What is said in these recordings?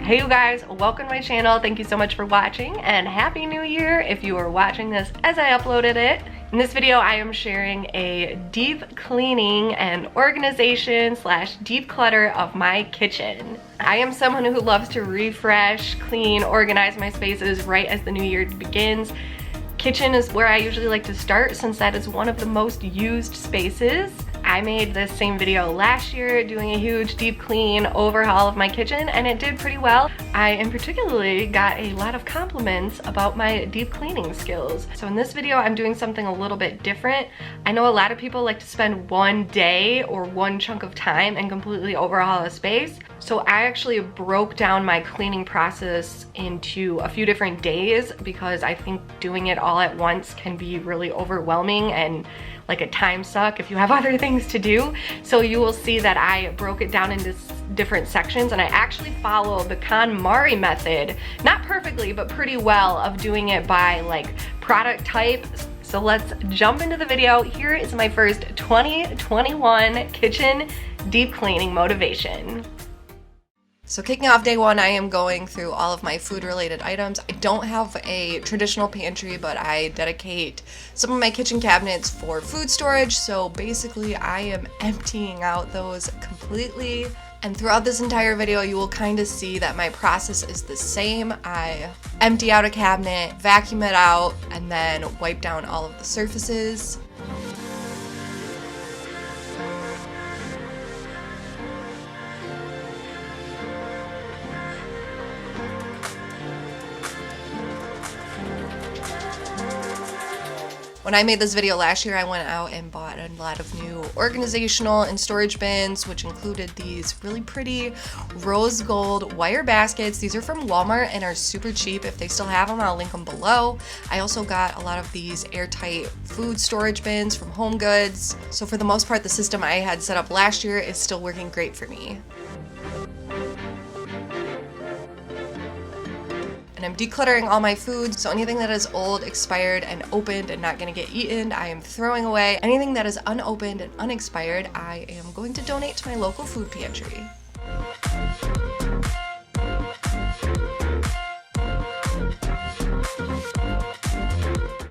Hey you guys, welcome to my channel. Thank you so much for watching and Happy New Year if you are watching this as I uploaded it. In this video, I am sharing a deep cleaning and organization / deep clutter of my kitchen. I am someone who loves to refresh, clean, organize my spaces right as the new year begins. Kitchen is where I usually like to start since that is one of the most used spaces. I made this same video last year doing a huge deep clean overhaul of my kitchen and it did pretty well. I in particularly got a lot of compliments about my deep cleaning skills. So in this video, I'm doing something a little bit different. I know a lot of people like to spend one day or one chunk of time and completely overhaul a space. So I actually broke down my cleaning process into a few different days because I think doing it all at once can be really overwhelming and like a time suck if you have other things to do. So you will see that I broke it down into different sections and I actually follow the Konmari method, not perfectly, but pretty well, of doing it by like product type. So let's jump into the video. Here is my first 2021 kitchen deep cleaning motivation. So kicking off day one, I am going through all of my food related items. I don't have a traditional pantry, but I dedicate some of my kitchen cabinets for food storage. So basically I am emptying out those completely. And throughout this entire video, you will kind of see that my process is the same. I empty out a cabinet, vacuum it out, and then wipe down all of the surfaces. When I made this video last year, I went out and bought a lot of new organizational and storage bins, which included these really pretty rose gold wire baskets. These are from Walmart and are super cheap. If they still have them, I'll link them below. I also got a lot of these airtight food storage bins from Home Goods. So for the most part, the system I had set up last year is still working great for me. And I'm decluttering all my food, so anything that is old, expired, and opened and not gonna get eaten, I am throwing away. Anything that is unopened and unexpired, I am going to donate to my local food pantry.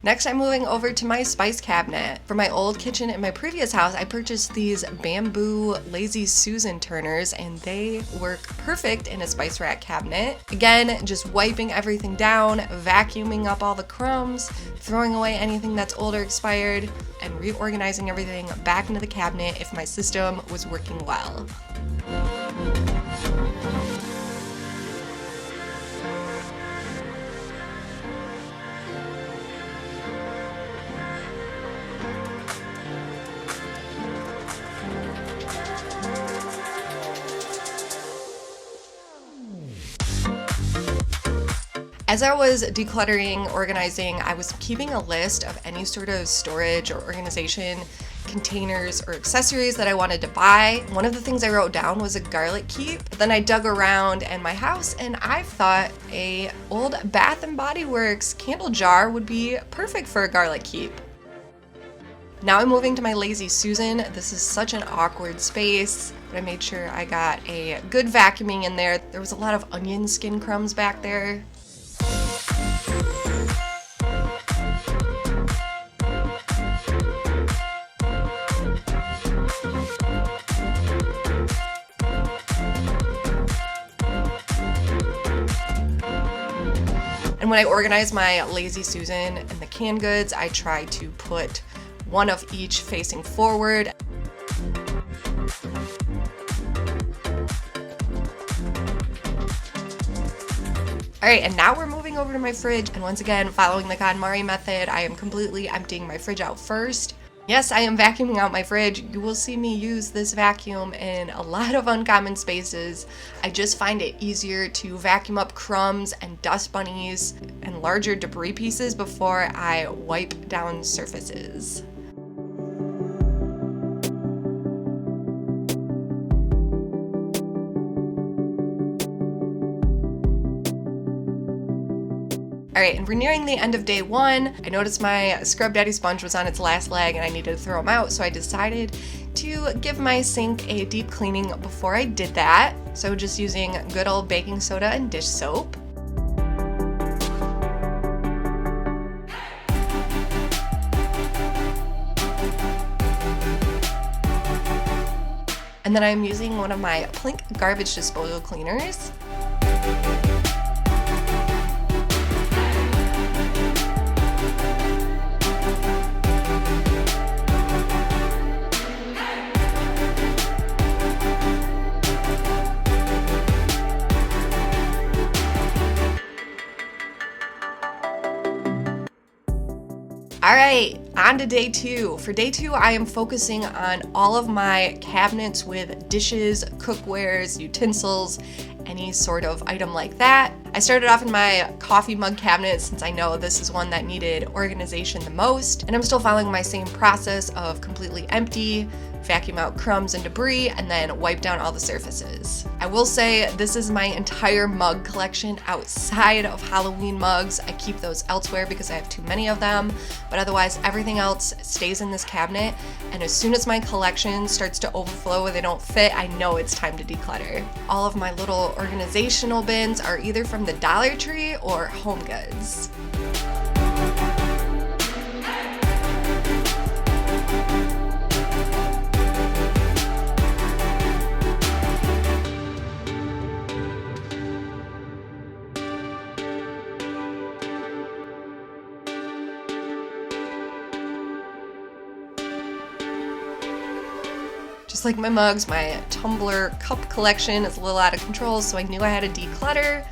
Next, I'm moving over to my spice cabinet. For my old kitchen in my previous house, I purchased these bamboo Lazy Susan turners and they work perfect in a spice rack cabinet. Again, just wiping everything down, vacuuming up all the crumbs, throwing away anything that's old or expired, and reorganizing everything back into the cabinet if my system was working well. As I was decluttering, organizing, I was keeping a list of any sort of storage or organization containers or accessories that I wanted to buy. One of the things I wrote down was a garlic keep. But then I dug around in my house and I thought a old Bath & Body Works candle jar would be perfect for a garlic keep. Now I'm moving to my Lazy Susan. This is such an awkward space, but I made sure I got a good vacuuming in there. There was a lot of onion skin crumbs back there. And when I organize my Lazy Susan and the canned goods, I try to put one of each facing forward. All right, and now we're moving over to my fridge. And once again, following the Konmari method, I am completely emptying my fridge out first. Yes, I am vacuuming out my fridge. You will see me use this vacuum in a lot of uncommon spaces. I just find it easier to vacuum up crumbs and dust bunnies and larger debris pieces before I wipe down surfaces. All right, and we're nearing the end of day one. I noticed my Scrub Daddy sponge was on its last leg and I needed to throw them out, so I decided to give my sink a deep cleaning before I did that. So just using good old baking soda and dish soap. And then I'm using one of my Plink garbage disposal cleaners. All right, on to day 2. For day 2, I am focusing on all of my cabinets with dishes, cookwares, utensils, any sort of item like that. I started off in my coffee mug cabinet since I know this is one that needed organization the most, and I'm still following my same process of completely empty, vacuum out crumbs and debris, and then wipe down all the surfaces. I will say this is my entire mug collection outside of Halloween mugs. I keep those elsewhere because I have too many of them, but otherwise everything else stays in this cabinet, and as soon as my collection starts to overflow or they don't fit, I know it's time to declutter. All of my little organizational bins are either from the Dollar Tree or Home Goods. Just like my mugs, my tumbler cup collection is a little out of control, so I knew I had to declutter.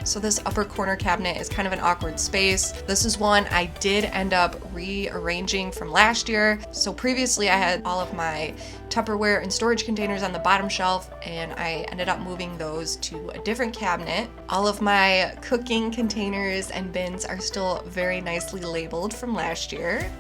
So this upper corner cabinet is kind of an awkward space. This is one I did end up rearranging from last year. So previously I had all of my Tupperware and storage containers on the bottom shelf, and I ended up moving those to a different cabinet. All of my cooking containers and bins are still very nicely labeled from last year.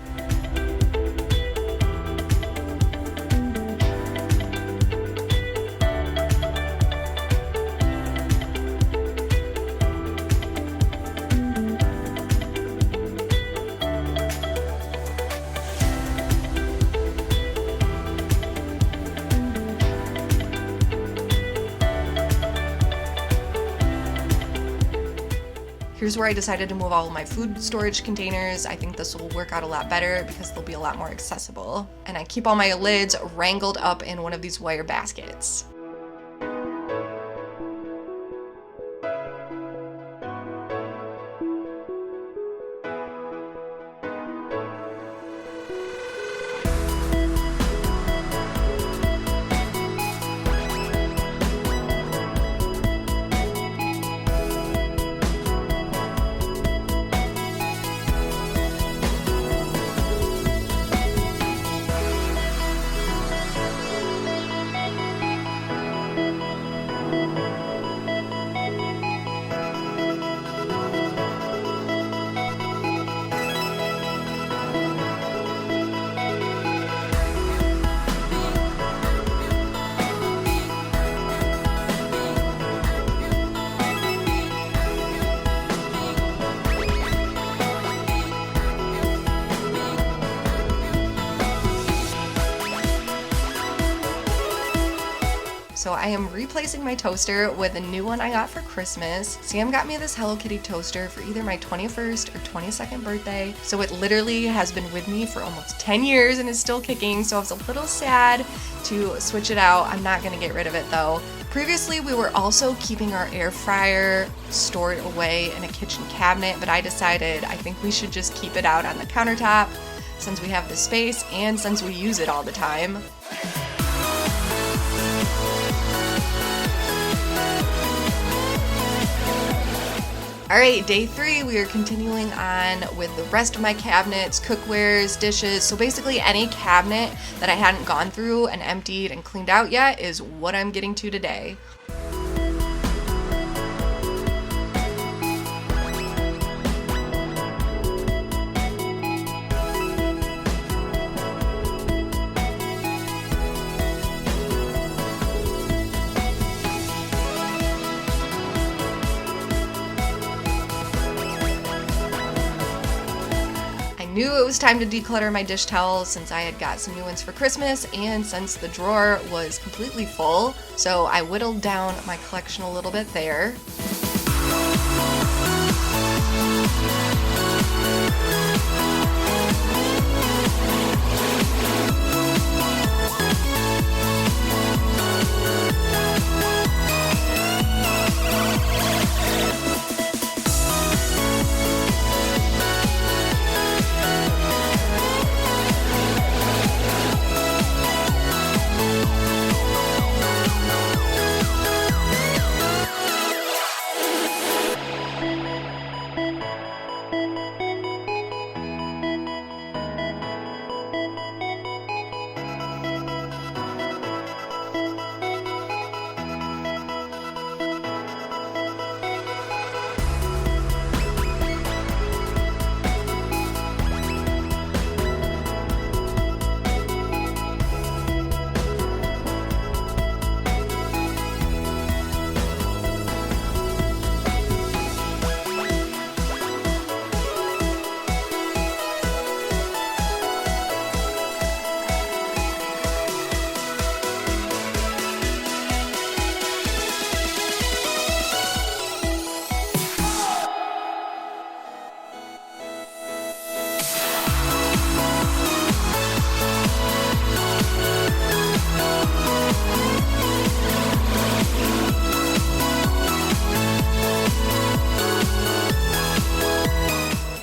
Here's where I decided to move all of my food storage containers. I think this will work out a lot better because they'll be a lot more accessible. And I keep all my lids wrangled up in one of these wire baskets. So I am replacing my toaster with a new one I got for Christmas. Sam got me this Hello Kitty toaster for either my 21st or 22nd birthday. So it literally has been with me for almost 10 years and is still kicking. So I was a little sad to switch it out. I'm not gonna get rid of it though. Previously, we were also keeping our air fryer stored away in a kitchen cabinet, but I decided I think we should just keep it out on the countertop since we have the space and since we use it all the time. All right, day 3, we are continuing on with the rest of my cabinets, cookwares, dishes. So basically any cabinet that I hadn't gone through and emptied and cleaned out yet is what I'm getting to today. I knew it was time to declutter my dish towels since I had got some new ones for Christmas and since the drawer was completely full, so I whittled down my collection a little bit there.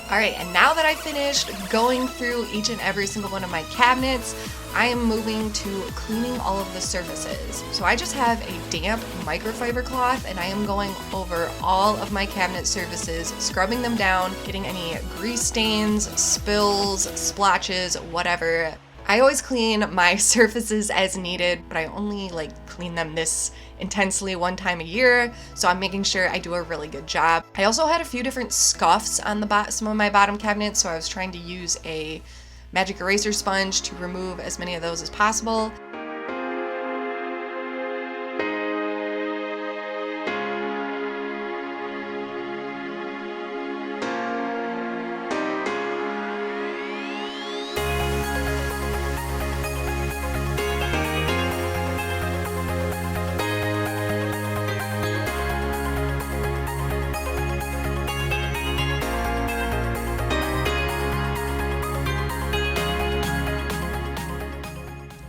All right, and now that I've finished going through each and every single one of my cabinets, I am moving to cleaning all of the surfaces. So I just have a damp microfiber cloth and I am going over all of my cabinet surfaces, scrubbing them down, getting any grease stains, spills, splotches, whatever. I always clean my surfaces as needed, but I only clean them this intensely one time a year, so I'm making sure I do a really good job. I also had a few different scuffs on some of my bottom cabinets, so I was trying to use a magic eraser sponge to remove as many of those as possible.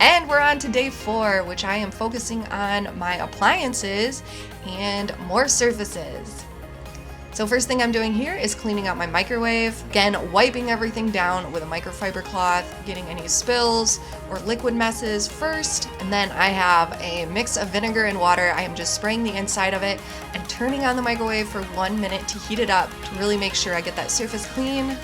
And we're on to day 4, which I am focusing on my appliances and more surfaces. So first thing I'm doing here is cleaning out my microwave. Again, wiping everything down with a microfiber cloth, getting any spills or liquid messes first. And then I have a mix of vinegar and water. I am just spraying the inside of it and turning on the microwave for 1 minute to heat it up to really make sure I get that surface clean.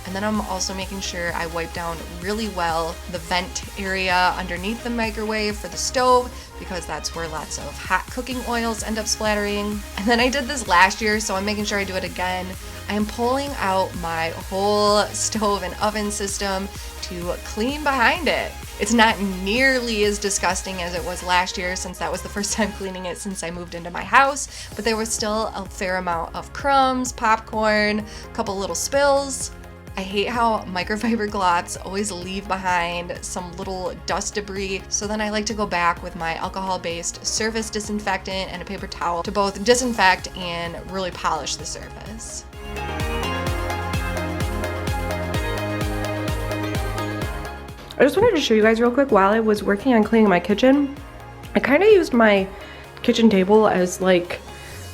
And And then I'm also making sure I wipe down really well the vent area underneath the microwave for the stove, because that's where lots of hot cooking oils end up splattering. And then I did this last year, so I'm making sure I do it again. I am pulling out my whole stove and oven system to clean behind it. It's not nearly as disgusting as it was last year, since that was the first time cleaning it since I moved into my house, but there was still a fair amount of crumbs, popcorn, a couple little spills. I hate how microfiber cloths always leave behind some little dust debris, so then I like to go back with my alcohol-based surface disinfectant and a paper towel to both disinfect and really polish the surface. I just wanted to show you guys real quick, while I was working on cleaning my kitchen, I kind of used my kitchen table as like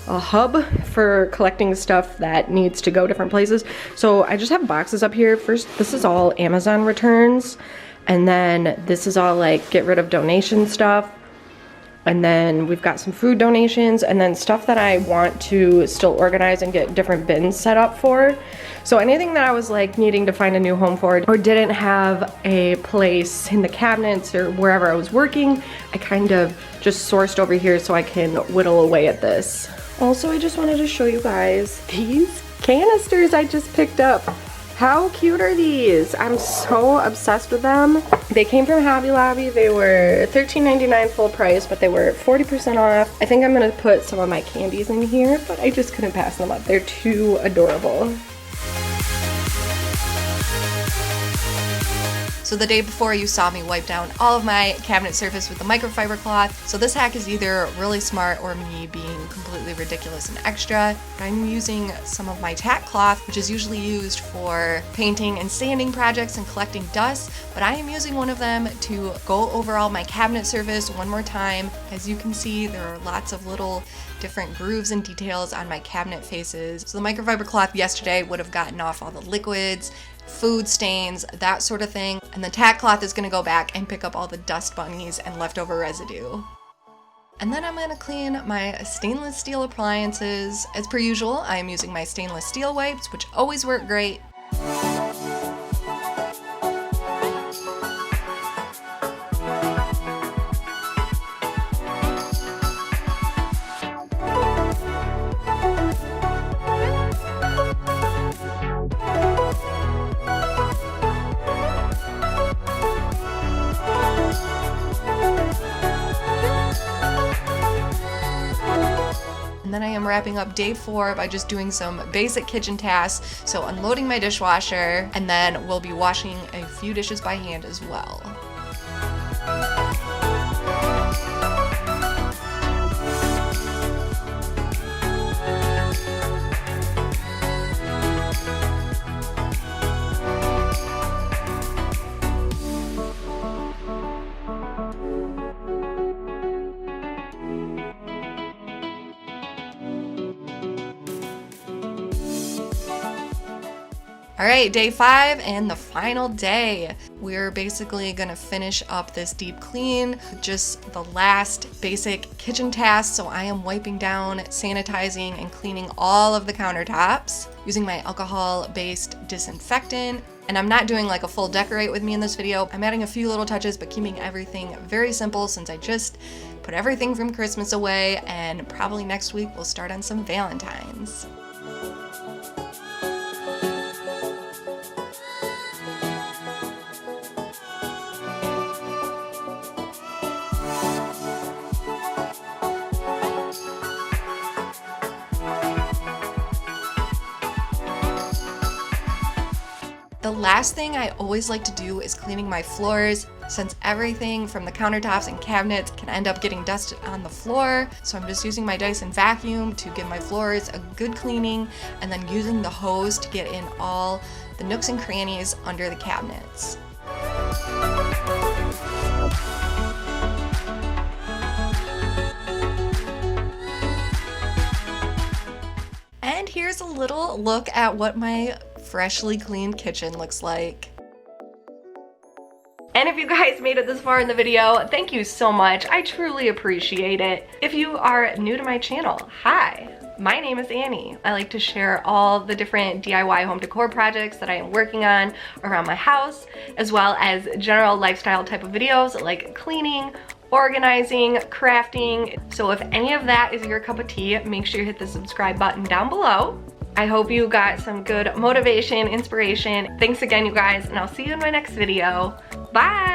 a hub for collecting stuff that needs to go different places. So I just have boxes up here. First, this is all Amazon returns, and then this is all like get rid of donation stuff. And then we've got some food donations, and then stuff that I want to still organize and get different bins set up for. So anything that I was like needing to find a new home for, or didn't have a place in the cabinets or wherever I was working, I kind of just sourced over here so I can whittle away at this. Also, I just wanted to show you guys these canisters I just picked up. How cute are these? I'm so obsessed with them. They came from Hobby Lobby. They were $13.99 full price, but they were 40% off. I think I'm gonna put some of my candies in here, but I just couldn't pass them up. They're too adorable. So the day before, you saw me wipe down all of my cabinet surface with the microfiber cloth. So this hack is either really smart or me being completely ridiculous and extra. I'm using some of my tack cloth, which is usually used for painting and sanding projects and collecting dust, but I am using one of them to go over all my cabinet surface one more time. As you can see, there are lots of little different grooves and details on my cabinet faces. So the microfiber cloth yesterday would have gotten off all the liquids, food stains, that sort of thing. And the tack cloth is gonna go back and pick up all the dust bunnies and leftover residue. And then I'm gonna clean my stainless steel appliances. As per usual, I am using my stainless steel wipes, which always work great. And then I am wrapping up day 4 by just doing some basic kitchen tasks. So unloading my dishwasher, and then we'll be washing a few dishes by hand as well. All right, day 5 and the final day. We're basically gonna finish up this deep clean, just the last basic kitchen tasks. So I am wiping down, sanitizing, and cleaning all of the countertops using my alcohol-based disinfectant. And I'm not doing like a full decorate with me in this video. I'm adding a few little touches, but keeping everything very simple since I just put everything from Christmas away, and probably next week we'll start on some Valentine's. The last thing I always like to do is cleaning my floors, since everything from the countertops and cabinets can end up getting dust on the floor. So I'm just using my Dyson vacuum to give my floors a good cleaning, and then using the hose to get in all the nooks and crannies under the cabinets. And here's a little look at what my freshly cleaned kitchen looks like. And if you guys made it this far in the video, thank you so much. I truly appreciate it. If you are new to my channel, hi. My name is Annie. I like to share all the different DIY home decor projects that I am working on around my house, as well as general lifestyle type of videos like cleaning, organizing, crafting. So if any of that is your cup of tea, make sure you hit the subscribe button down below. I hope you got some good motivation, inspiration. Thanks again, you guys, and I'll see you in my next video. Bye!